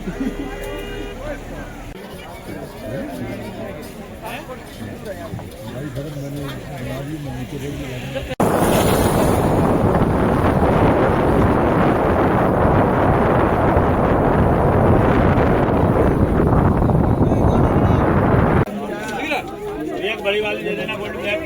एक बड़ी वाली दे देना gold black.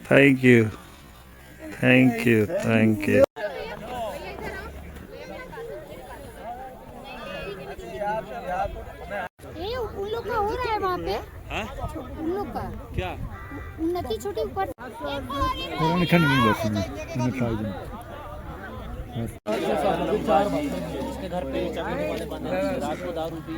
Thank you. Thank you. Thank you. ये उन लोग का हो रहा है वहाँ पे। उन लोग का क्या उन्नति छोटी ऊपर इसके घर पे चमड़े वाले बंदे रात को दारू पी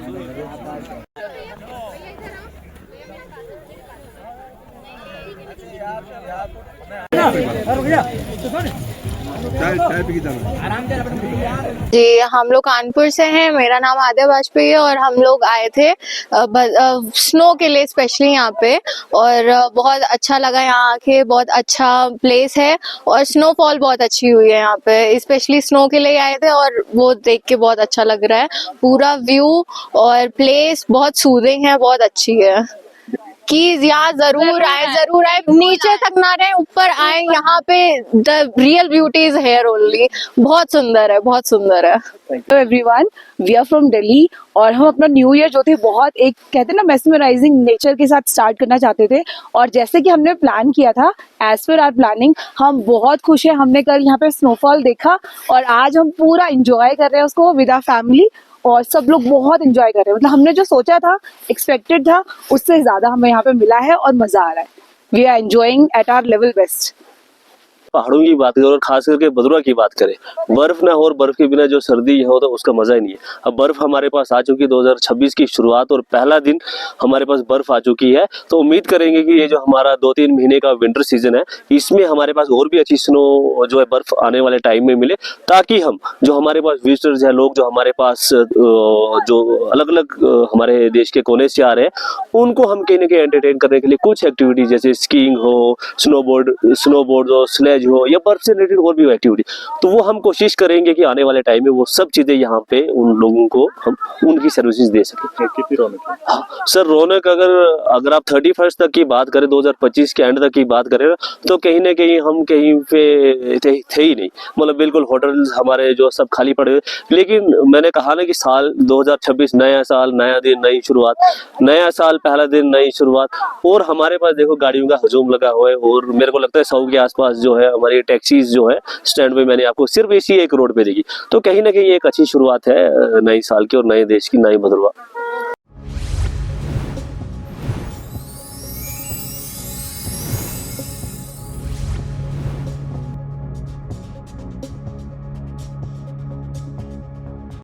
जी, हम लोग कानपुर से हैं। मेरा नाम आद्या वाजपेयी है और हम लोग आए थे स्नो के लिए स्पेशली यहाँ पे, और बहुत अच्छा लगा यहाँ आके। बहुत अच्छा प्लेस है और स्नोफॉल बहुत अच्छी हुई है यहाँ पे। स्पेशली स्नो के लिए आए थे और वो देख के बहुत अच्छा लग रहा है। पूरा व्यू और प्लेस बहुत सूदिंग है, बहुत अच्छी है कि यहाँ जरूर आए, नीचे तक ना रहे, ऊपर आए। यहाँ पे the real beauty is here only. बहुत सुंदर है, बहुत सुंदर है। Hello everyone, we are from Delhi और हम अपना न्यू ईयर जो थे बहुत एक कहते हैं ना मेस्मराइजिंग नेचर के साथ स्टार्ट करना चाहते थे। और जैसे कि हमने प्लान किया था, एज पर आवर प्लानिंग हम बहुत खुश हैं। हमने कल यहाँ पे स्नोफॉल देखा और आज हम पूरा एंजॉय कर रहे हैं उसको विद आवर फैमिली, और सब लोग बहुत एंजॉय कर रहे हैं। मतलब हमने जो सोचा था, एक्सपेक्टेड था, उससे ज्यादा हमें यहाँ पे मिला है और मजा आ रहा है। We are enjoying at our level best. पहाड़ों की बात करें और खास करके भद्रवा की बात करें, बर्फ ना हो और बर्फ के बिना जो सर्दी हो तो उसका मजा ही नहीं है। अब बर्फ हमारे पास आ चुकी है, 2026 की शुरुआत और पहला दिन हमारे पास बर्फ आ चुकी है। तो उम्मीद करेंगे कि ये जो हमारा 2-3 महीने का विंटर सीजन है, इसमें हमारे पास और भी अच्छी स्नो जो है बर्फ आने वाले टाइम में मिले, ताकि हम जो हमारे पास विजिटर्स है, लोग जो हमारे पास जो अलग अलग हमारे देश के कोने से आ रहे हैं, उनको हम कहीं ना कहीं एंटरटेन करने के लिए कुछ एक्टिविटी जैसे स्कीइंग हो, स्नोबोर्ड हो, स्लेज हो या बर्फ से रिलेटेड और भी एक्टिविटी, तो वो हम कोशिश करेंगे कि आने वाले टाइम में वो सब चीजें यहाँ पे उन लोगों को हम उनकी सर्विसेज दे सकें। कितनी रौनक है? हाँ सर, रौनक अगर आप 31 तक की बात करें, 2025 के एंड तक की बात करें, तो कहीं ना कहीं हम कहीं पे थे ही नहीं। मतलब बिल्कुल होटल्स हमारे जो सब खाली पड़े हुए। लेकिन मैंने कहा ना कि साल 2026 नया साल, नया दिन, नई शुरुआत, नया साल पहला दिन, नई शुरुआत। और हमारे पास देखो गाड़ियों का हजूम लगा हुआ है और मेरे को लगता है 100 के आसपास जो है हमारी टैक्सीज जो है स्टैंड पे मैंने आपको सिर्फ इसी एक रोड पे देखी। तो कहीं ना कहीं एक अच्छी शुरुआत है नई साल की और नए देश की, नई भद्रवा।